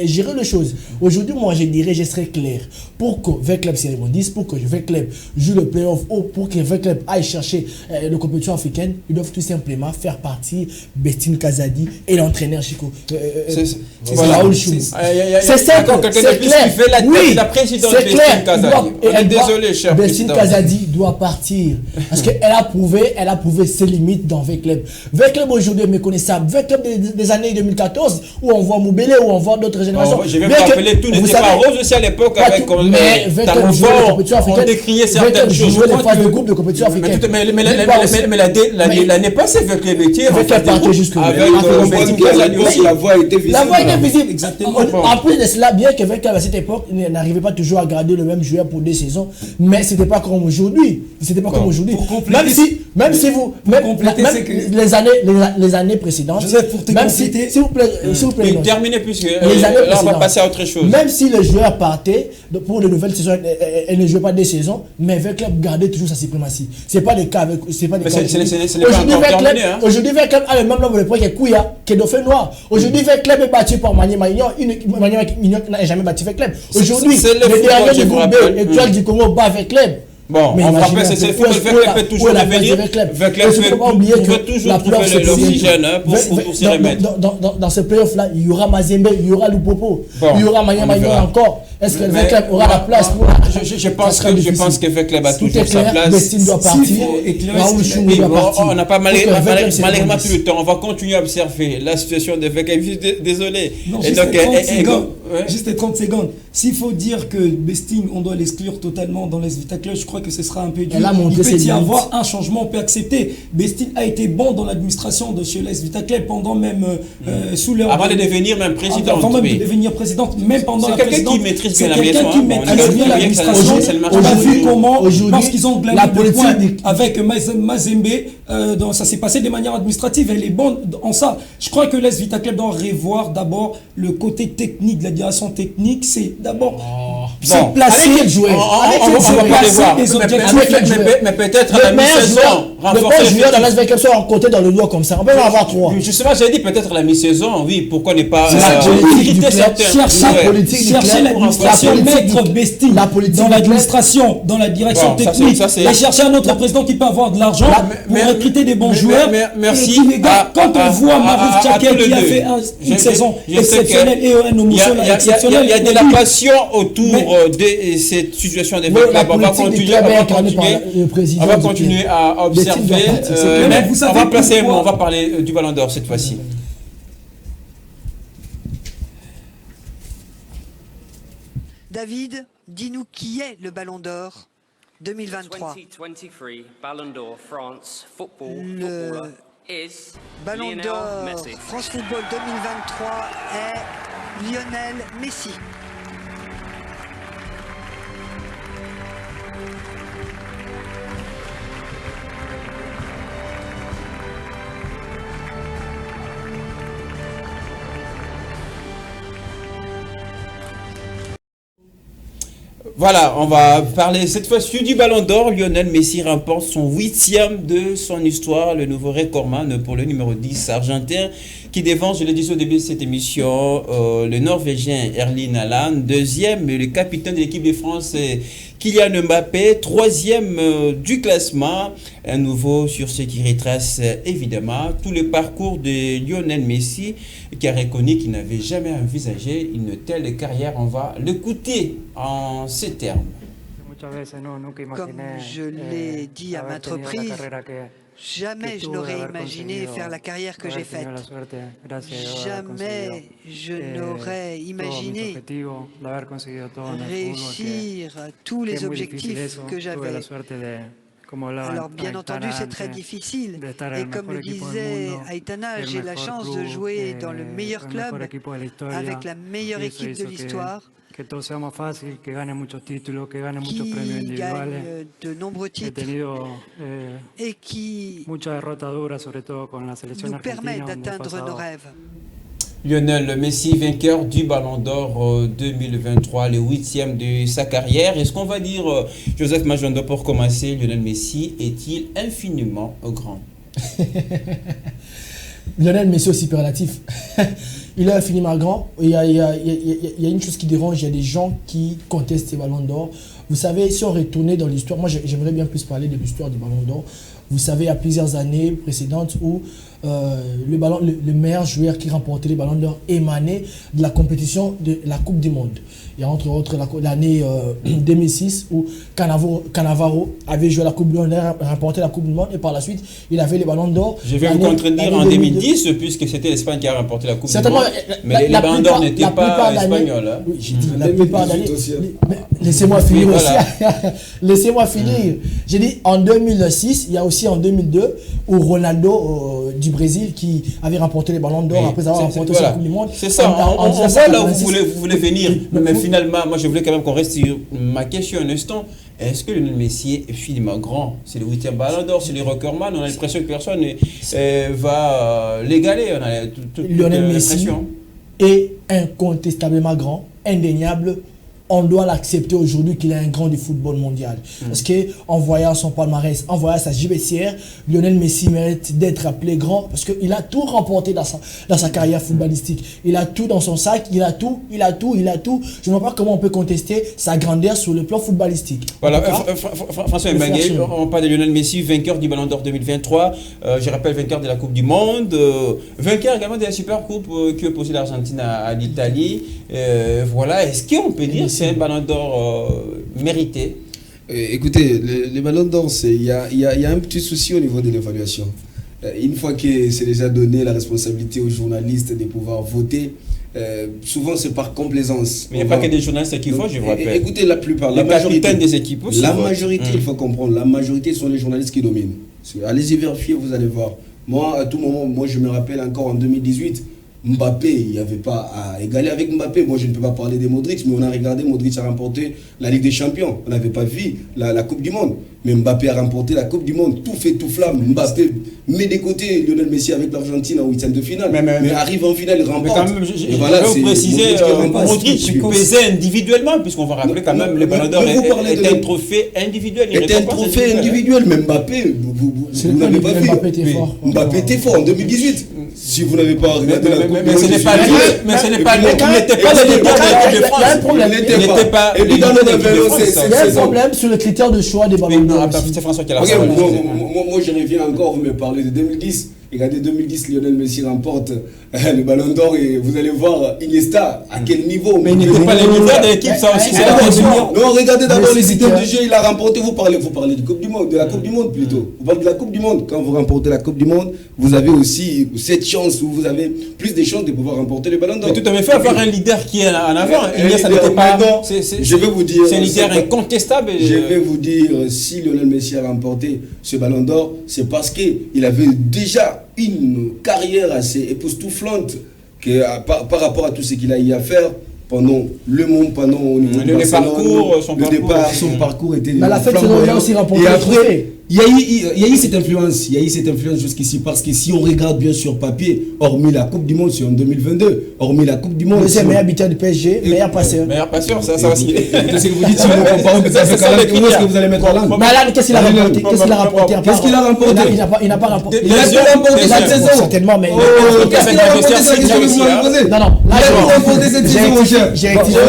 gérer les choses. Aujourd'hui, moi, je serai clair. Pour que V-Club se rebondisse, pour que V-Club joue le play-off ou pour que V-Club aille chercher la compétition africaine, ils doivent tout simplement faire partie Bestine Kazadi et l'entraîneur Chico. C'est Raoul Chou. C'est simple, c'est clair. Oui, c'est clair. Désolé, cher Bestine Kazadi doit partir parce qu'elle a prouvé ses limites dans V-Club. V-Club aujourd'hui est méconnaissable. V-Club des années 2014 où on voit Moubélé, où on voit d'autres générations. Je vais me rappeler, tout n'était pas rose aussi à l'époque avec on décriait certaines choses. Jouer les phases de groupe de compétition africaine. Mais l'année passée, avec les métiers, la voie était visible. La voie était visible, exactement. En plus de cela, bien que V-Club à cette époque n'arrivait pas toujours à garder le même joueur pour 2 saisons, mais c'était pas comme aujourd'hui. C'était pas comme aujourd'hui. Même si vous, les années précédentes, même si, s'il vous plaît, terminez puisque là on va passer à autre chose. Même si les joueurs partaient pour de nouvelles saisons et ne jouaient pas des saisons, mais V-Club gardait toujours sa suprématie. C'est pas le cas avec, c'est pas le cas. Aujourd'hui, V-Club a le même nombre de points que Kouya, que Dauphin Noir. Aujourd'hui, V-Club est battu par Maniema Union. Maniema Union n'a jamais battu V-Club. Aujourd'hui, le dernier du groupe B, Étoile du Congo bat V-Club. Bon, on rappelle, c'est le Vecleb peut toujours revenir. Vecleb peut toujours trouver l'oxygène pour se remettre. Dans ce playoff-là, il y aura Mazembe, il y aura Lupopo, il y aura Manya encore. Est-ce que le Vecleb aura la place pour... Je pense que Vecleb a toujours sa place. Bestine doit partir, Raoul Choumou doit partir. On n'a pas malheureusement tout le temps. On va continuer à observer la situation de Vecleb. Désolé. Juste 30 secondes. S'il faut dire que Bestine, on doit l'exclure totalement dans l'AS Vita Club, je crois que ce sera un peu dur. Il peut y avoir un changement, on peut accepter. Bestine a été bon dans l'administration de chez l'AS Vita Club pendant même sous leur... Avant de devenir même président. Avant même de devenir présidente, même pendant la présidence. C'est quelqu'un qui maîtrise bien la maison. C'est quelqu'un qui maîtrise bien l'administration. On a vu comment, lorsqu'ils ont glané le point avec Mazembe, ça s'est passé de manière administrative. Elle est bonne en ça. Je crois que l'AS Vita Club doit revoir d'abord le côté technique, de la direction technique. C'est d'abord placer les joueurs. On va pas les voir. Mais peut-être à la mi-saison. Le bon joueur dans l'AS Vita Club sont rencontrés dans le doigt comme ça. On peut en avoir 3. Justement, j'ai dit peut-être à la mi-saison. Oui, pourquoi ne pas chercher l'administration, mettre Bestine dans l'administration, dans la direction technique, et chercher un autre président qui peut avoir de l'argent pour recruter des bons joueurs. Merci. Quand on voit Maruf Tchaké qui a fait une saison exceptionnelle et un émotion exceptionnelle, il y a de la passion autour de cette situation des clubs. On va continuer à observer. On va parler du Ballon d'Or cette fois-ci. David, dis-nous qui est le Ballon d'Or 2023. Le Ballon d'Or France Football 2023 est Lionel Messi. Voilà, on va parler cette fois-ci du Ballon d'Or. Lionel Messi remporte son 8e de son histoire, le nouveau recordman pour le numéro 10 argentin qui devance, je l'ai dit au début de cette émission, le Norvégien Erling Haaland, 2e, le capitaine de l'équipe de France Kylian Mbappé, 3e du classement. Un nouveau sur ce qui retrace évidemment tout le parcours de Lionel Messi qui a reconnu qu'il n'avait jamais envisagé une telle carrière. On va l'écouter en ces termes. Comme je l'ai dit à maintes reprises, jamais je n'aurais imaginé faire la carrière que j'ai faite. Jamais je n'aurais imaginé réussir tous les objectifs que j'avais. Alors bien entendu c'est très difficile et comme le disait Aitana, j'ai la chance de jouer dans le meilleur club avec la meilleure équipe de l'histoire qui gagne de nombreux titres et qui nous permet d'atteindre nos rêves. Lionel Messi, vainqueur du Ballon d'Or 2023, le 8e de sa carrière. Est-ce qu'on va dire, Joseph Majondo, pour commencer, Lionel Messi est-il infiniment grand? Lionel Messi aussi superlatif. Il est infiniment grand. Il y a une chose qui dérange, il y a des gens qui contestent ces Ballons d'Or. Vous savez, si on retournait dans l'histoire, moi j'aimerais bien plus parler de l'histoire du Ballon d'Or. Vous savez, il y a plusieurs années précédentes où le meilleur joueur qui remportait les Ballons d'Or émanait de la compétition de la Coupe du Monde. Il y a entre autres l'année 2006 où Cannavaro avait joué la Coupe du Monde, remporté la Coupe du Monde et par la suite il avait les Ballons d'Or. Je vais vous contredire en 2010 puisque c'était l'Espagne qui a remporté la Coupe du Monde. Mais les Ballons d'Or n'étaient pas espagnols. Hein. Oui, j'ai dit la plupart d'années. Laissez-moi finir aussi. Laissez-moi finir. J'ai dit en 2006, il y a aussi en 2002 où Ronaldo du Brésil qui avait remporté les Ballons d'Or après avoir remporté la Coupe du Monde. C'est ça, on voit là où vous voulez venir. Mais finalement, moi je voulais quand même qu'on reste sur ma question un instant. Est-ce que Lionel Messi est finalement grand? C'est le 8e Ballon d'Or, c'est le recordman. On a l'impression que personne va l'égaler. On a toute Lionel Messi est incontestablement grand, indéniable, on doit l'accepter aujourd'hui qu'il est un grand du football mondial. Parce qu'en voyant son palmarès, en voyant sa JBCR, Lionel Messi mérite d'être appelé grand parce qu'il a tout remporté dans sa carrière footballistique. Il a tout dans son sac, il a tout. Je ne vois pas comment on peut contester sa grandeur sur le plan footballistique. Voilà, François Mbengue, on parle de Lionel Messi, vainqueur du Ballon d'Or 2023, je rappelle vainqueur de la Coupe du Monde, vainqueur également de la Super Coupe qui oppose l'Argentine à l'Italie. Voilà, est-ce qu'on peut dire que c'est un Ballon d'Or mérité? Écoutez, les Ballons d'Or, il y a un petit souci au niveau de l'évaluation. Une fois que c'est déjà donné la responsabilité aux journalistes de pouvoir voter, souvent c'est par complaisance. Mais il n'y a pas que des journalistes qui votent, je vous rappelle. Écoutez, la plupart, la majorité des équipes aussi. La majorité, il faut comprendre, la majorité sont les journalistes qui dominent. Allez-y vérifier, vous allez voir. Moi, à tout moment, je me rappelle encore en 2018, Mbappé, il n'y avait pas à égaler avec Mbappé. Moi, je ne peux pas parler de Modric, mais on a regardé, Modric a remporté la Ligue des Champions. On n'avait pas vu la Coupe du Monde. Mais Mbappé a remporté la Coupe du Monde. Tout fait, tout flamme. Mbappé met de côté Lionel Messi avec l'Argentine en huitième de finale. Mais arrive en finale, il remporte. Mais quand même, je vais vous préciser, Modric pesait individuellement, puisqu'on va rappeler quand même le Ballon d'Or est un trophée individuel. C'était un trophée individuel. Mais Mbappé, vous n'avez pas vu. Mbappé était fort en 2018. Si vous n'avez pas regardé la Coupe du Monde, mais ce n'est pas lui, il n'était pas le leader de l'équipe de France. Il y a un problème. Il n'était pas le leader de l'équipe de France. Il y a un problème sur le critère de choix des Ballons d'Or. C'est François qui a la parole. Moi, je reviens encore, vous me parlez de 2010. Regardez 2010, Lionel Messi remporte le Ballon d'Or et vous allez voir Iniesta, à quel niveau. Mais il n'était pas le leader de l'équipe, ça aussi, c'est la question. Non, regardez d'abord les systèmes de jeu, il a remporté, vous parlez de Coupe du Monde, de la Coupe du Monde plutôt. Vous parlez de la Coupe du Monde. Quand vous remportez la Coupe du Monde, vous avez aussi cette chance, où vous avez plus de chances de pouvoir remporter le Ballon d'Or. Mais tout à fait, avoir un leader qui est en avant. Iniesta n'était pas. Je vais vous dire. C'est un leader incontestable. Je vais vous dire, si Lionel Messi a remporté ce Ballon d'Or, c'est parce qu'il avait déjà une carrière assez époustouflante par rapport à tout ce qu'il a eu à faire pendant le monde, pendant au niveau de Barcelone, son parcours était flamboyant. Et après, il y a eu cette influence, jusqu'ici, parce que si on regarde bien sur papier, hormis la Coupe du Monde, c'est en 2022, hormis la Coupe du Monde. Deuxième meilleur buteur du PSG, meilleur passeur. Meilleur passeur, ça aussi. C'est ce que vous dites, si vous comparez, ça fait quand même où est-ce que vous allez mettre Haaland. Mais Haaland, qu'est-ce qu'il a remporté? Qu'est-ce qu'il a remporté? Il n'a pas remporté. Il a remporté cette saison. Certainement, mais. Qu'est-ce qu'il a remporté cette saison? Non, non. Il a remporté cette saison, mon cher. J'ai rectifié.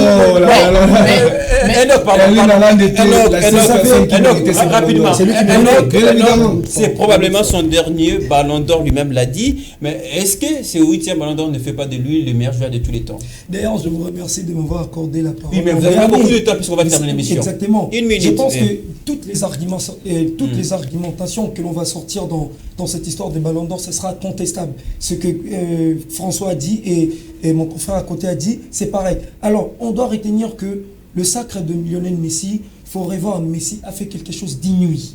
Rapidement. Rapidement. C'est probablement son dernier Ballon d'Or, lui-même l'a dit. Mais est-ce que ce 8e Ballon d'Or ne fait pas de lui le meilleur joueur de tous les temps? D'ailleurs, je vous remercie de m'avoir accordé la parole. Oui, mais vous avez pas beaucoup de temps puisqu'on va terminer l'émission. Exactement. Une minute. Je pense que toutes les argumentations que l'on va sortir dans cette histoire des Ballons d'Or, ce sera contestable. Ce que François a dit et mon confrère à côté a dit, c'est pareil. Alors, on doit retenir que le sacre de Lionel Messi, il faut revoir, Messi a fait quelque chose d'inouï.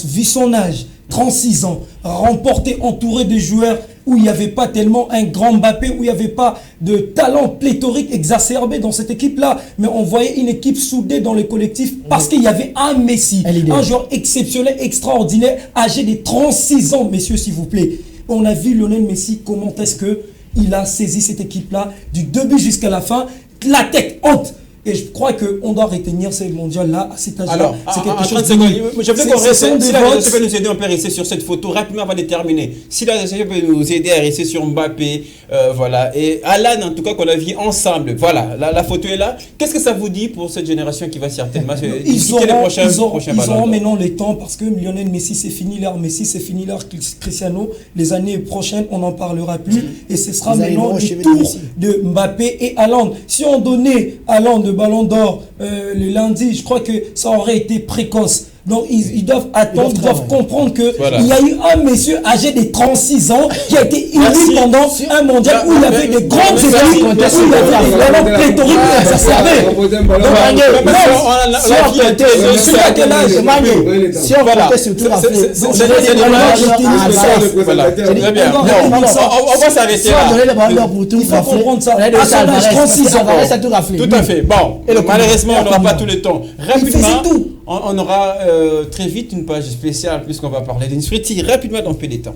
Vu son âge, 36 ans, remporté, entouré de joueurs où il n'y avait pas tellement un grand Mbappé, où il n'y avait pas de talent pléthorique exacerbé dans cette équipe-là, mais on voyait une équipe soudée dans le collectif parce qu'il y avait un Messi, un joueur exceptionnel, extraordinaire, âgé de 36 ans, messieurs, s'il vous plaît. On a vu Lionel Messi, comment est-ce qu'il a saisi cette équipe-là, du début jusqu'à la fin, la tête haute. Et je crois qu'on doit retenir ces mondiaux-là à cet âge-là. Alors, c'est quelque chose 30 secondes. Je veux qu'on reste. Si la RSC peut nous aider, on peut rester sur cette photo rapidement avant de terminer. Si la RSC peut nous aider à rester sur Mbappé, voilà. Et Alan, en tout cas, qu'on a vu ensemble. Voilà, la photo est là. Qu'est-ce que ça vous dit pour cette génération qui va certainement discuter les prochains ballons? Ils auront maintenant le temps parce que Lionel Messi, c'est fini l'ère Messi, c'est fini l'ère Cristiano. Les années prochaines, on n'en parlera plus. Et ce sera maintenant le tour de Mbappé et Haaland. Si on donnait Haaland de Ballon d'Or le lundi, je crois que ça aurait été précoce. Donc ils doivent attendre, ils doivent comprendre que il y a eu un monsieur âgé de 36 ans qui a été élu pendant un mondial où il y avait des grandes équipes, où il y avait des talents pléthoriques exacerbés. Si on comptait sur tout raflé, on va s'arrêter là. Il faut comprendre ça. Tout à fait. Bon, malheureusement, on n'aura pas tout le temps. Rapidement, on aura très vite une page spéciale puisqu'on va parler d'une Fritty rapidement dans peu de temps.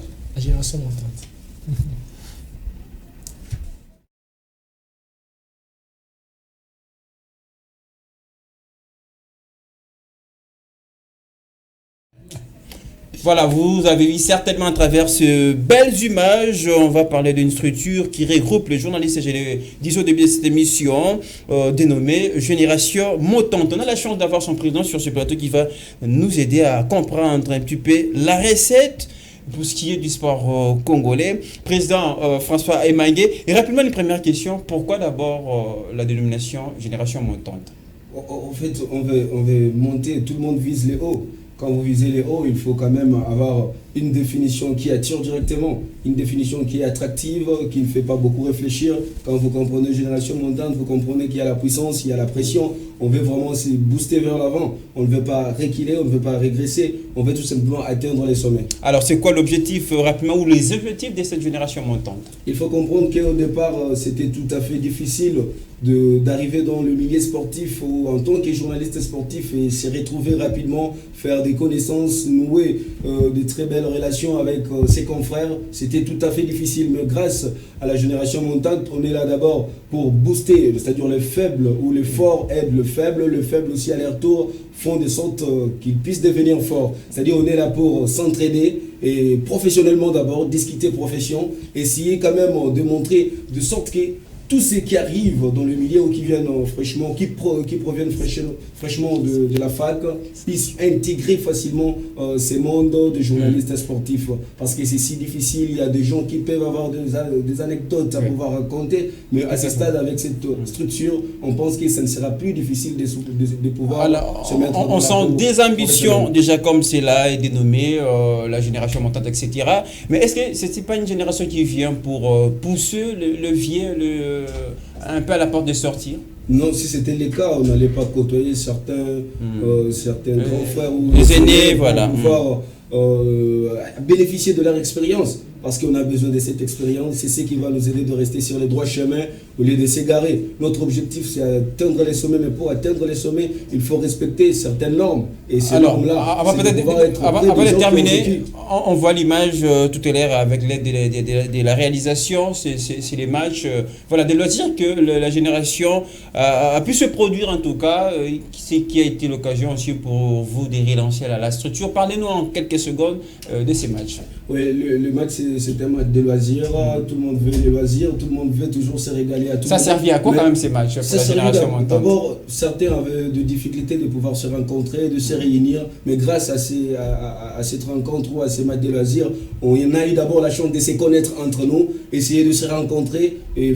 Voilà, vous avez vu certainement à travers ces belles images, on va parler d'une structure qui regroupe les journalistes, et je l'ai dit au début de cette émission, dénommée Génération Montante. On a la chance d'avoir son président sur ce plateau qui va nous aider à comprendre un petit peu la recette pour ce qui est du sport congolais. Président François Emangué, et rapidement une première question, pourquoi d'abord la dénomination Génération Montante? En fait, on veut monter, tout le monde vise les hauts. Quand vous visez les hauts, il faut quand même avoir une définition qui attire directement, une définition qui est attractive, qui ne fait pas beaucoup réfléchir. Quand vous comprenez Génération Montante, vous comprenez qu'il y a la puissance, il y a la pression. On veut vraiment se booster vers l'avant. On ne veut pas reculer, on ne veut pas régresser. On veut tout simplement atteindre les sommets. Alors, c'est quoi l'objectif rapidement ou les objectifs de cette Génération Montante? Il faut comprendre qu'au départ, c'était tout à fait difficile d'arriver dans le milieu sportif en tant que journaliste sportif et se retrouver rapidement, faire des connaissances, nouer de très belles relations avec ses confrères. C'était tout à fait difficile, mais grâce à la Génération Montante, on est là d'abord pour booster, c'est-à-dire les faibles ou les forts aident le faible aussi à leur tour font de sorte qu'ils puissent devenir forts. C'est-à-dire on est là pour s'entraider et professionnellement d'abord, discuter profession, essayer quand même de montrer de sorte que tous ceux qui arrivent dans le milieu ou qui viennent fraîchement, qui proviennent fraîchement de la fac, puissent intégrer facilement ces mondes de journalistes sportifs. Parce que c'est si difficile, il y a des gens qui peuvent avoir des anecdotes à pouvoir raconter, mais à ce stade, avec cette structure, on pense que ça ne sera plus difficile de pouvoir se mettre on sent des ambitions, déjà comme cela est dénommé, la Génération Montante, etc. Mais est-ce que ce n'est pas une génération qui vient pour pousser le vieux, un peu à la porte de sortir? Non, si c'était le cas, on n'allait pas côtoyer certains grands frères ou les aînés, voilà. Pouvoir bénéficier de leur expérience. Parce qu'on a besoin de cette expérience, c'est ce qui va nous aider de rester sur les droits chemins au lieu de s'égarer. Notre objectif, c'est atteindre les sommets, mais pour atteindre les sommets, il faut respecter certaines normes. Et ces normes-là, avant de terminer, on voit l'image tout à l'heure avec l'aide de la réalisation, c'est les matchs de loisirs que la génération a pu se produire en tout cas, qui a été l'occasion aussi pour vous de relancer la structure. Parlez-nous en quelques secondes de ces matchs. Oui, le match, c'est un match de loisirs. Tout le monde veut les loisirs, tout le monde veut toujours se régaler à tout le monde. Ça servait à quoi quand même ces matchs pour la Génération Montante? D'abord, certains avaient de difficultés de pouvoir se rencontrer, de se réunir, mais grâce à cette rencontre ou à ces matchs de loisirs, on a eu d'abord la chance de se connaître entre nous, essayer de se rencontrer et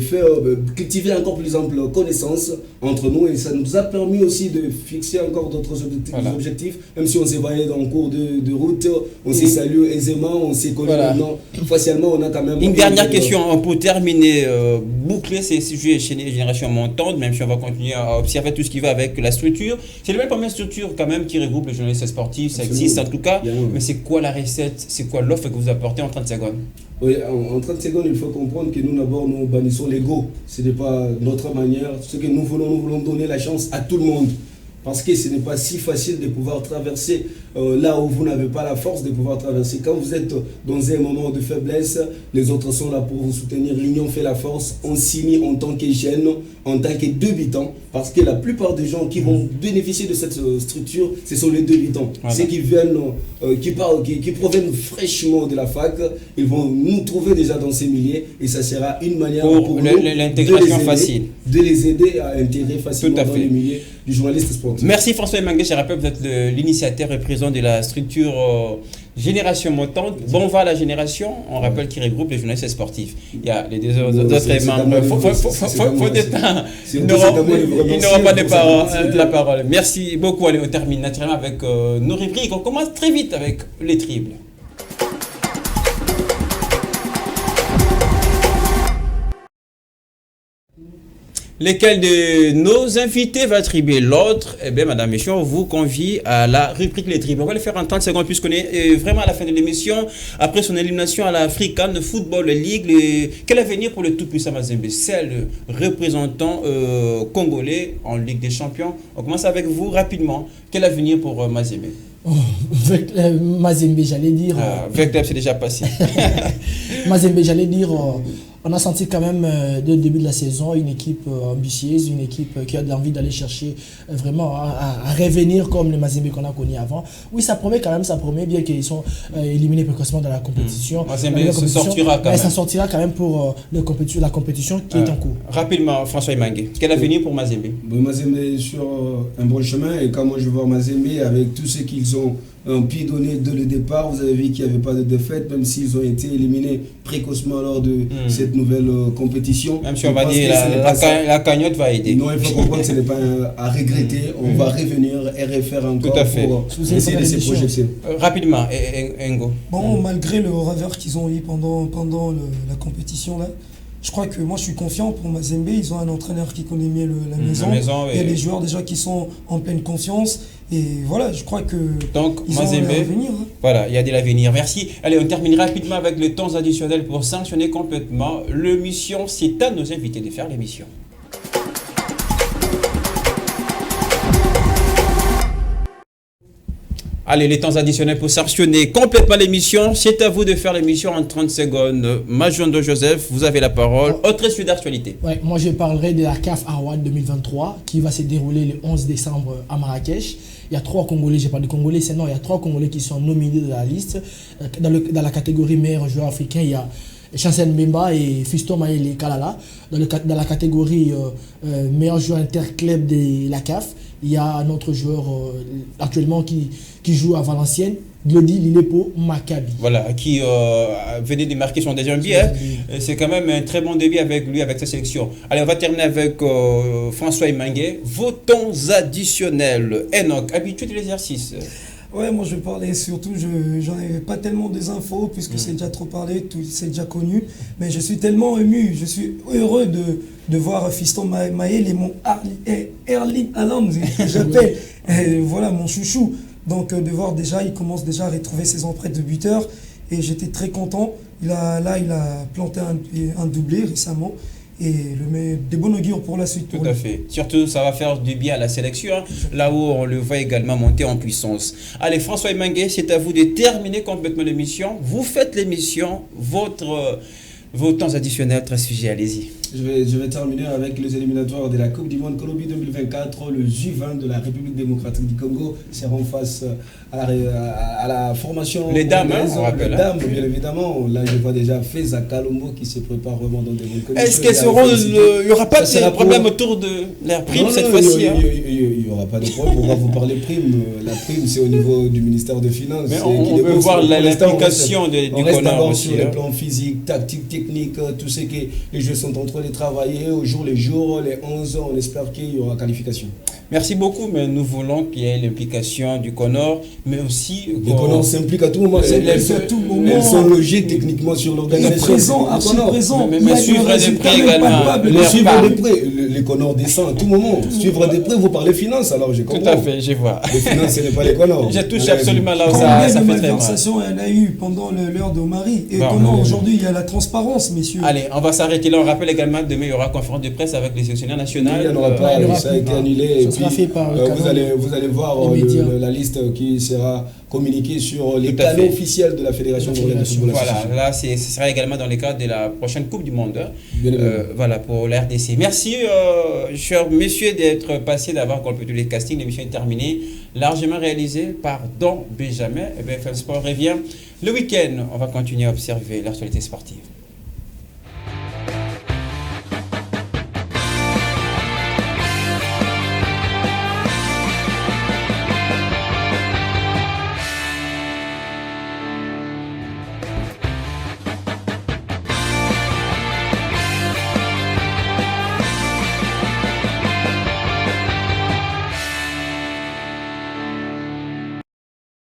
cultiver encore plus ample connaissance entre nous, et ça nous a permis aussi de fixer encore d'autres objectifs, même si on s'est voyé dans le cours de route, on s'est salué aisément, on s'est connu maintenant. Facialement, on a quand même... Une dernière question pour terminer, boucler ces sujets chez les Générations Montantes, même si on va continuer à observer tout ce qui va avec la structure. C'est la même première structure quand même qui regroupe les journalistes sportifs, ça existe en tout cas, mais c'est quoi la recette, c'est quoi l'offre que vous apportez en 30 secondes? Oui, en 30 secondes, il faut comprendre que nous, d'abord, nous bannissons l'ego. Ce n'est pas notre manière. Ce que nous voulons donner la chance à tout le monde. Parce que ce n'est pas si facile de pouvoir traverser là où vous n'avez pas la force de pouvoir traverser. Quand vous êtes dans un moment de faiblesse, les autres sont là pour vous soutenir. L'union fait la force. On signe en tant que jeune, en tant que débutants. Parce que la plupart des gens qui vont bénéficier de cette structure, ce sont les débutants. Ceux qui viennent, qui proviennent fraîchement de la fac, ils vont nous trouver déjà dans ces milieux. Et ça sera une manière pour nous l'intégration facile. De les aider à intégrer facilement dans les milieux du journaliste sportif. Merci François Emangué, je rappelle que vous êtes l'initiateur et président de la structure Génération Montante. Bon va à la génération, on rappelle qu'il regroupe les journalistes sportifs. Il y a les deux autres membres. Faut des temps. Ils n'auront pas de la parole. Merci beaucoup. Allez, on termine naturellement avec nos rubriques. On commence très vite avec les triples. Lequel de nos invités va attribuer l'autre? Eh bien, Madame Michon, vous convie à la rubrique Les Triples. On va le faire en 30 secondes puisqu'on est vraiment à la fin de l'émission. Après son élimination à l'African Football League, quel avenir pour le tout-puissant Mazembe? C'est le représentant congolais en Ligue des Champions. On commence avec vous rapidement. Quel avenir pour Mazembe? Avec Mazembe, j'allais dire... Avec c'est déjà passé. Mazembe, j'allais dire... on a senti quand même dès le début de la saison une équipe ambitieuse, une équipe qui a de l'envie d'aller chercher vraiment à revenir comme le Mazembe qu'on a connu avant. Oui, ça promet bien qu'ils sont éliminés précocement dans la compétition. Mazembe se sortira quand même. Ça sortira quand même pour la compétition qui est en cours. Rapidement, François Imangué, quel avenir pour Mazembe? Mazembe est sur un bon chemin et quand moi je vois Mazembe avec tout ce qu'ils ont un pied donné dès le départ, vous avez vu qu'il n'y avait pas de défaite, même s'ils ont été éliminés précocement lors de cette nouvelle compétition. Même si on va dire la cagnotte va aider. Non, il faut comprendre que ce n'est pas à regretter. On va revenir et refaire encore pour essayer de se projeter. Rapidement, Ngo. Bon, malgré le revers qu'ils ont eu pendant la compétition, là, je crois que moi je suis confiant pour Mazembe. Ils ont un entraîneur qui connaît mieux la maison. Il y a des joueurs déjà qui sont en pleine confiance. Et voilà, je crois que donc ils Mazembe, ont l'avenir. Voilà, il y a de l'avenir. Merci. Allez, on termine rapidement avec le temps additionnel pour sanctionner complètement l'émission. C'est à nos invités de faire l'émission. Allez, les temps additionnels pour sanctionner complètement l'émission. C'est à vous de faire l'émission en 30 secondes. Majondo Joseph, vous avez la parole. Autre sujet d'actualité. Ouais, moi, je parlerai de la CAF Award 2023 qui va se dérouler le 11 décembre à Marrakech. Il y a 3 Congolais, je parle de Congolais, il y a 3 Congolais qui sont nominés dans la liste. Dans la catégorie meilleur joueur africain, il y a Chancel Mbemba et Fiston Maël Kalala. Dans la catégorie meilleur joueur interclub de la CAF, il y a un autre joueur actuellement qui joue à Valenciennes, Glody Lilepo Maccabi. Voilà, qui venait de marquer son deuxième but. C'est quand même un très bon début avec lui, avec sa sélection. Allez, on va terminer avec François Imangué. Vos temps additionnels. Enoch, habitué de l'exercice. Ouais, moi je vais parler surtout, j'en ai pas tellement des infos puisque c'est déjà trop parlé, c'est déjà connu, mais je suis tellement ému, je suis heureux de voir Fiston Maël et mon Erling Haaland, que j'appelle, voilà mon chouchou. Donc de voir déjà, il commence déjà à retrouver ses empreintes de buteur et j'étais très content. Il a planté un doublé récemment. Et des bonnes augures pour la suite. Tout à fait. Surtout, ça va faire du bien à la sélection, hein, là où on le voit également monter en puissance. Allez, François Imangué, c'est à vous de terminer complètement l'émission. Vous faites l'émission, vos temps additionnels, très sujet, allez-y. Je vais terminer avec les éliminatoires de la Coupe du Monde Colombie 2024. Le J20 de la République démocratique du Congo seront face à la formation. Les dames, hein, on rappelle. Les dames, bien évidemment. Là, je vois déjà Feza Kalombo qui se prépare vraiment dans des bonnes conditions. Est-ce qu'il n'y aura pas de problème autour de la prime cette fois-ci? Il n'y aura pas de problème. On va vous parler prime. La prime, c'est au niveau du ministère des Finances. Mais on veut voir l'implication du Connor aussi. Sur le plan physique, tactique, technique, tout ce que les jeux sont en train de travailler au jour les jours, les 11 ans, on espère qu'il y aura qualification. Merci beaucoup, mais nous voulons qu'il y ait l'implication du Connor, mais aussi... Le Connor s'implique à tout moment. Elles sont logées techniquement sur l'organisation. Mais suivre des prêts également. Suivre des prêts, les Connor descend à tout moment. Suivre des prêts, vous parlez finances, alors je comprends. Tout à fait, je vois. Les finances, ce n'est pas les Connor. J'ai touché absolument là où ça fait très mal. Malversation, elle a eu pendant l'heure de Marie. Et comment aujourd'hui, il y a la transparence, messieurs. Allez, on va s'arrêter là. On rappelle également demain, il y aura conférence de presse avec les sélectionneurs nationaux. Il n'y en aura pas, ça a été annulé. Ça sera fait par vous allez voir la liste qui sera communiquée sur les canaux officiels de la Fédération congolaise de football. Voilà, là, ce sera également dans le cadre de la prochaine Coupe du Monde. Voilà, pour la RDC. Merci, chers messieurs, d'être passés, d'avoir complété les castings. L'émission est terminée, largement réalisée par Don Benjamin. BFM Sport revient le week-end. On va continuer à observer l'actualité sportive.